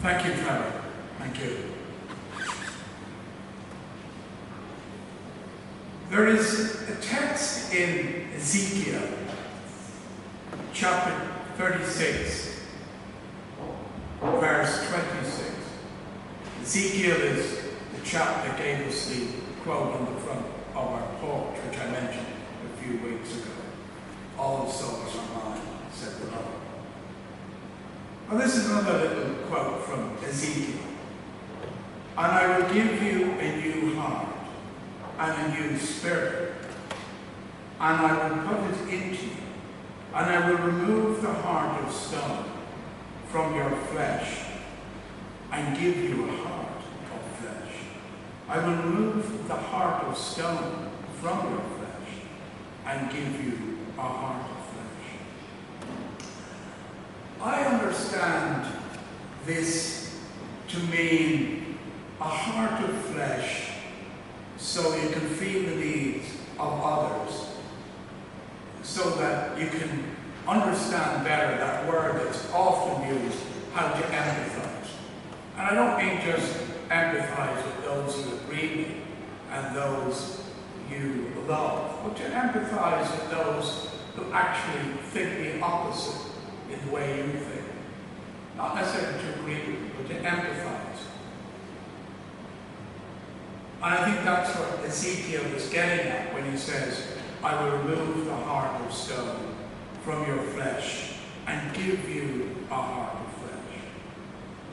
Thank you, Trevor. Thank you. There is a text in Ezekiel, chapter 36, verse 26. Ezekiel is the chap that gave us the quote on the front of our porch, which I mentioned a few weeks ago. All souls are mine, said the Lord. Well, this is another little quote from Ezekiel. And I will give you a new heart and a new spirit, and I will put it into you, and I will remove the heart of stone from your flesh and give you a heart of flesh. I will remove the heart of stone from your flesh and give you a heart of flesh. I understand this to mean a heart of flesh so you can feel the needs of others, so that you can understand better that word that's often used, how to empathize. And I don't mean just empathize with those you agree with and those you love, but to empathize with those who actually think the opposite in the way you think. Not necessarily to agree with you, but to empathize. And I think that's what Ezekiel is getting at when he says, I will remove the heart of stone from your flesh and give you a heart of flesh.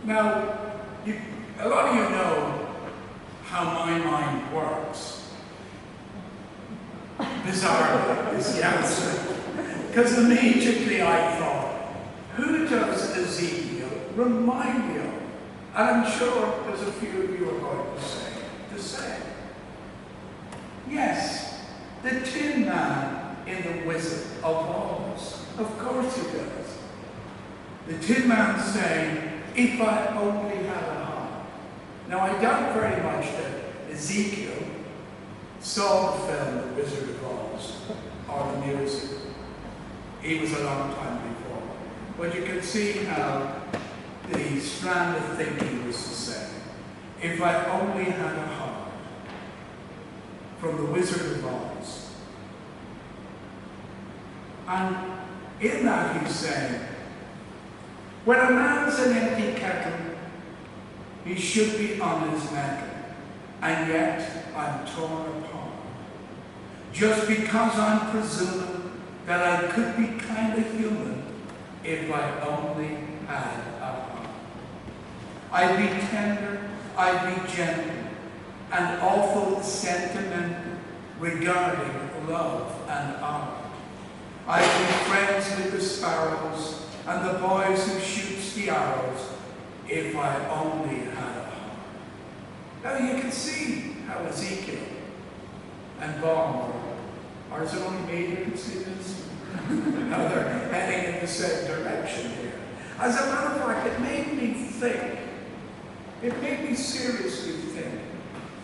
Now, a lot of you know how my mind works. Bizarrely, is the answer. Because immediately I thought, who does Ezekiel remind me of? And I'm sure there's a few of you are going to say the same. Yes, the Tin Man in The Wizard of Oz. Of course he does. The Tin Man saying, if I only had a heart. Now I doubt very much that Ezekiel saw the film The Wizard of Oz or the music. He was a long time before. But you can see how the strand of thinking was the same. If I only had a heart. From The Wizard of Oz. And in that he's saying, when a man's an empty kettle, he should be on his mettle, and yet I'm torn apart. Just because I'm presuming that I could be kind of human if I only had a heart. I'd be tender, I'd be gentle, and awful sentimental regarding love and art. I'd be friends with the sparrows and the boys who shoots the arrows if I only had a heart. Now you can see how Ezekiel and Baum, or is it only me who can see this? No, they're heading in the same direction here. As a matter of fact, it made me think, it made me seriously think,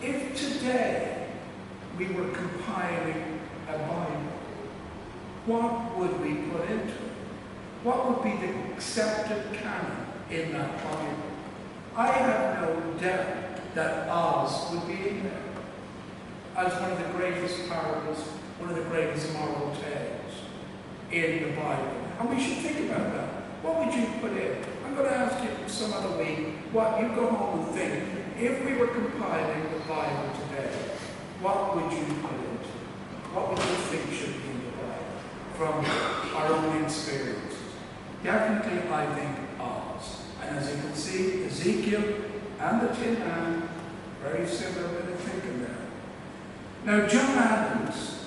if today we were compiling a Bible, what would we put into it? What would be the accepted canon in that Bible? I have no doubt that Oz would be in there as one of the greatest parables, one of the greatest moral tales in the Bible. And we should think about that. What would you put in? I'm going to ask you some other week what you go home and think. If we were compiling the Bible today, what would you put into it? What would you think should be in the Bible from our own experiences? Definitely, I think Oz. And as you can see, Ezekiel and the Tin Man, very similar way of thinking there. Now, John Adams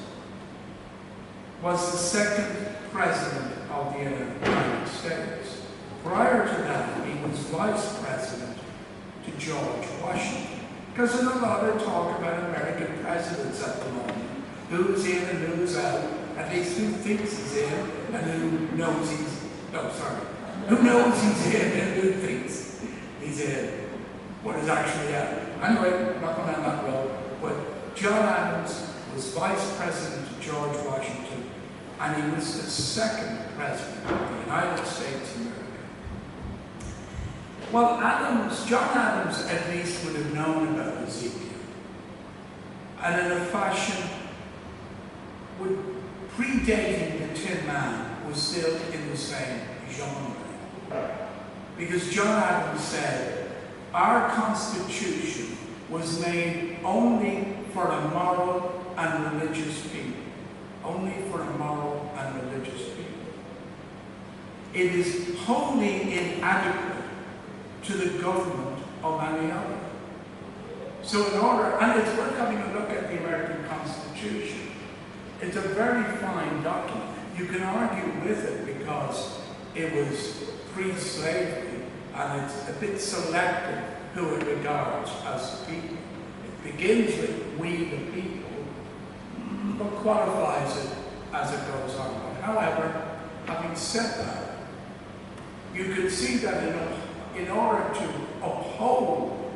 was the second president of the United States. Prior to that, he was vice president to George Washington. Because there's a lot of talk about American presidents at the moment. Who's in and who's out, at least who thinks he's in and who knows he's, who knows he's in and who thinks he's in. What is actually out. Anyway, I'm not going down that road, but John Adams was vice president to George Washington, and he was the second president of the United States of America. Well, John Adams at least would have known about Ezekiel. And in a fashion predating the Tin Man, was still in the same genre. Because John Adams said, our Constitution was made only for a moral and religious people. Only for a moral and religious people. It is wholly inadequate to the government of any other. So in order, and it's worth having a look at the American Constitution. It's a very fine document. You can argue with it because it was pre-slavery and it's a bit selective who it regards as the people. It begins with we the people, but qualifies it as it goes on. However, having said that, you can see that in order to uphold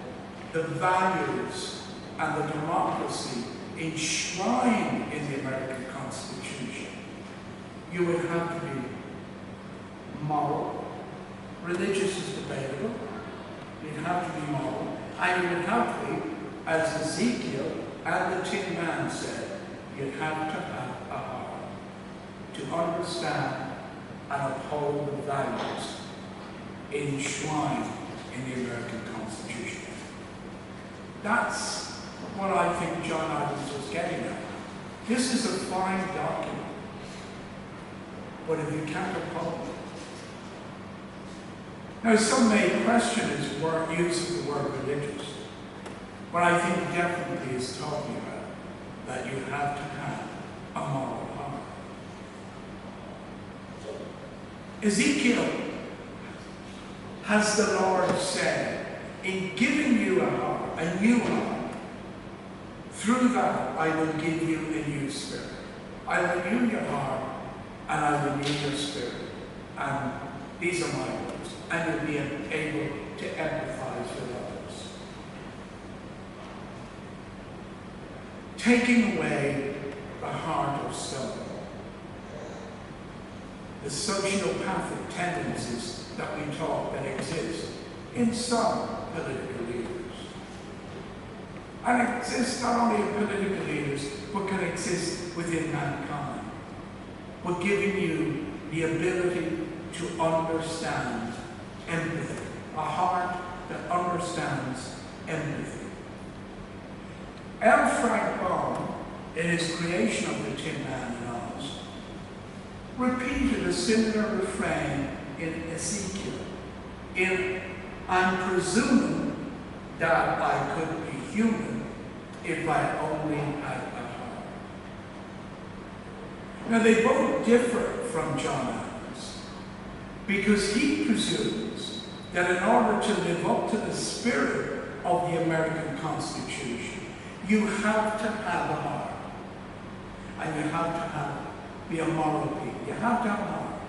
the values and the democracy enshrined in the American Constitution, you would have to be moral. Religious is debatable. You'd have to be moral. And you would have to be, as Ezekiel and the Tin Man said, you'd have to have a heart to understand and uphold the values enshrined in the American Constitution. That's what I think John Adams was getting at. This is a fine document, but if you can't uphold it. Now, some may question his use of the word religious, but I think definitely is talking about that you have to have a moral heart. Ezekiel has the Lord said, in giving you a heart, a new heart, through that I will give you a new spirit. I will renew your heart and I will renew your spirit. And these are my words. And you'll be able to empathize with others. Taking away the heart of stone. The sociopathic tendencies that we talk that exist in some political leaders. And it exists not only in political leaders, but can exist within mankind. But giving you the ability to understand empathy, a heart that understands empathy. L. Frank Baum, in his creation of the Tin Man in Oz, repeated a similar refrain in Ezekiel. I'm presuming that I could be human if I only had a heart. Now they both differ from John Adams because he presumes that in order to live up to the spirit of the American Constitution, you have to have a heart. And you have to be a moral people. You have to have a heart.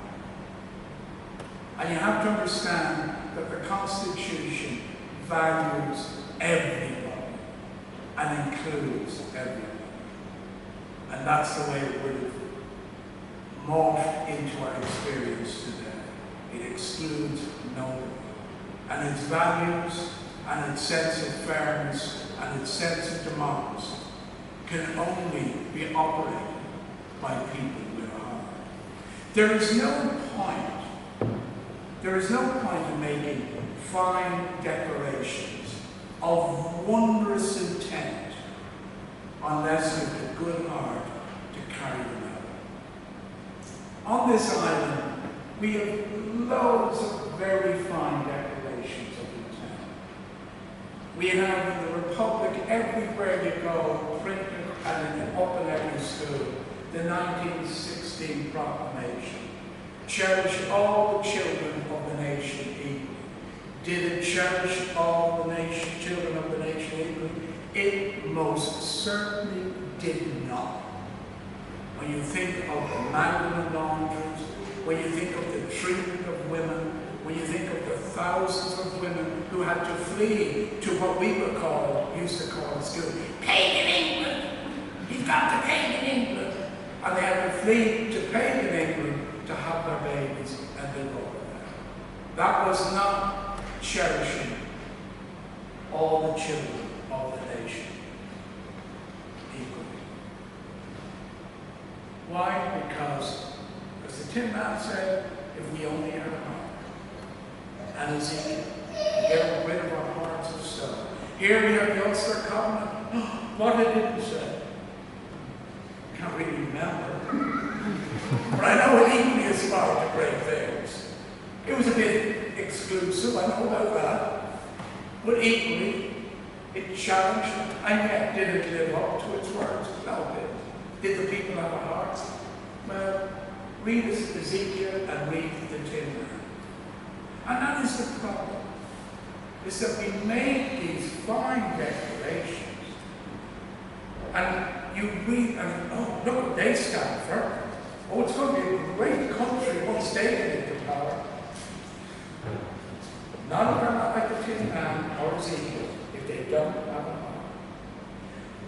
And you have to understand that the Constitution values everybody and includes everybody. And that's the way it would have morphed into our experience today. It excludes nobody. And its values and its sense of fairness and its sense of democracy can only be operated by people with a heart. There is no point in making fine declarations of wondrous intent unless you have a good heart to carry them out. On this island, we have loads of very fine declarations of intent. We have in the Republic, everywhere you go, printed and up in every school, the 1916 Proclamation. Cherish all the children of the nation equally. Did it cherish all the children of the nation equally? It most certainly did not. When you think of the Magdalene laundries, when you think of the treatment of women, when you think of the thousands of women who had to flee to what we used to call in school, pagan England. You've got to pagan England. And they had to flee to pagan England to have their babies and live over there. That was not cherishing all the children of the nation equally. Why? Because the Tin Man said, if we only had a heart. And Ezekiel, get rid of our hearts of stone. Here we have the Ulster Covenant. What did it say? Can't really remember. But I know it equally aspired to great things. It was a bit exclusive, I know about that. But equally, it challenged, and yet did it live up to its words? No, it did. Did the people have a heart? Well, read Ezekiel and read the Tin Man. And that is the problem. Is that we make these fine declarations, and you read, and oh, look what they stand for. Oh, it's going to be a great country once they get into power. None of them are like the Tin Man or Ezekiel if they don't have a heart.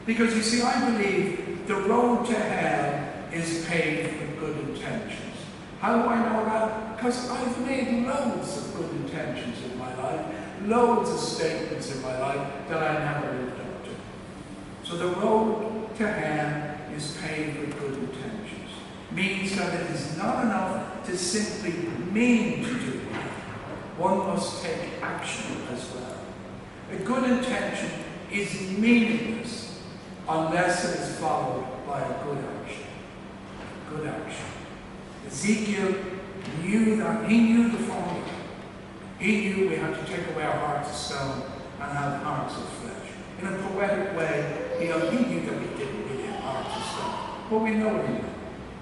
Because you see, I believe the road to hell is paved with good intentions. How do I know that? Because I've made loads of good intentions in my life, loads of statements in my life that I never lived up to. So the road to hell is paved with good intentions. Means that it is not enough to simply mean to do it. One must take action as well. A good intention is meaningless unless it is followed by a good action. Good action. Ezekiel knew that. He knew the formula. He knew we had to take away our hearts of stone and have hearts of flesh. In a poetic way, he knew that we didn't really have hearts of stone. But we know it.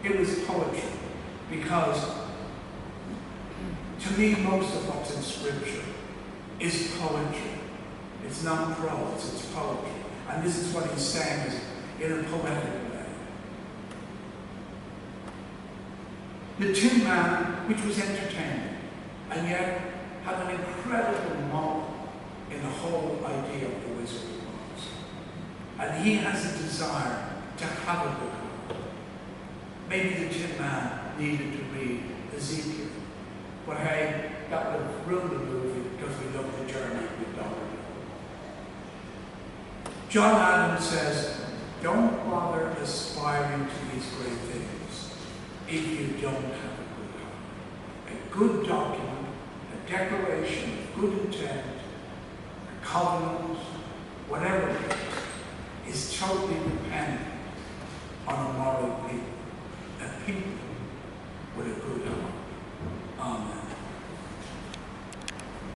It was poetry. Because to me, most of what's in Scripture is poetry. It's not prose, it's poetry. And this is what he's saying is in a poetic way. The Tin Man, which was entertaining, and yet had an incredible moral in the whole idea of the Wizard of Oz. And he has a desire to have a good heart. Maybe the Tin Man needed to read Ezekiel. But hey, that would have ruined the movie because we love the journey we've done. John Adams says, don't bother aspiring to these great things if you don't have a good heart. A good document, a declaration of good intent, a covenant, whatever it is totally dependent on a moral people, a people with a good heart. Amen.